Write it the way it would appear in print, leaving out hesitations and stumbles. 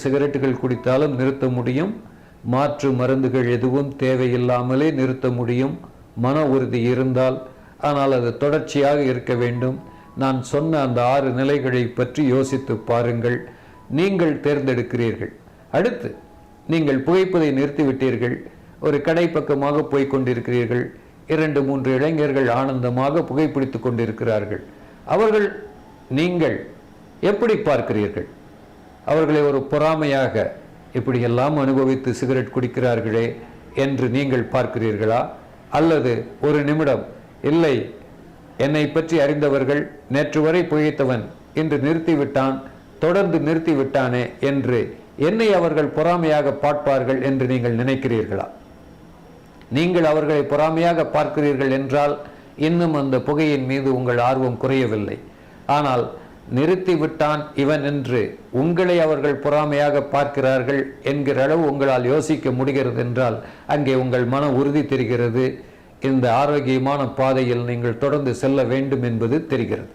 சிகரெட்டுகள் குடித்தாலும் நிறுத்த முடியும், மாற்று மருந்துகள் எதுவும் தேவையில்லாமலே நிறுத்த முடியும், மன உறுதி இருந்தால். ஆனால் அது தொடர்ச்சியாக இருக்க வேண்டும். நான் சொன்ன அந்த 6 நிலைகளை பற்றி யோசித்து பாருங்கள். நீங்கள் தேர்ந்தெடுக்கிறீர்கள். அடுத்து நீங்கள் புகைப்பதை நிறுத்திவிட்டீர்கள், ஒரு கடை பக்கமாக போய்கொண்டிருக்கிறீர்கள். 2-3 இளைஞர்கள் ஆனந்தமாக புகைப்பிடித்துக் கொண்டிருக்கிறார்கள். அவர்கள் நீங்கள் எப்படி பார்க்கிறீர்கள்? அவர்களை ஒரு பொறாமையாக, இப்படியெல்லாம் அனுபவித்து சிகரெட் குடிக்கிறார்களே என்று நீங்கள் பார்க்கிறீர்களா? அல்லது ஒரு நிமிடம், இல்லை, என்னை பற்றி அறிந்தவர்கள், நேற்று வரை புகைத்தவன் இன்று நிறுத்திவிட்டான், தொடர்ந்து நிறுத்திவிட்டானே என்று என்னை அவர்கள் பொறாமையாக பார்ப்பார்கள் என்று நீங்கள் நினைக்கிறீர்களா? நீங்கள் அவர்களை பொறாமையாக பார்க்கிறீர்கள் என்றால் இன்னும் அந்த புகையின் மீது உங்கள் ஆர்வம் குறையவில்லை. ஆனால் நிறுத்திவிட்டான் இவன் என்று உங்களை அவர்கள் பொறாமையாக பார்க்கிறார்கள் என்கிற அளவு உங்களால் யோசிக்க முடிகிறது என்றால் அங்கே உங்கள் மன உறுதி தெரிகிறது. இந்த ஆரோக்கியமான பாதையில் நீங்கள் தொடர்ந்து செல்ல வேண்டும் என்பது தெரிகிறது.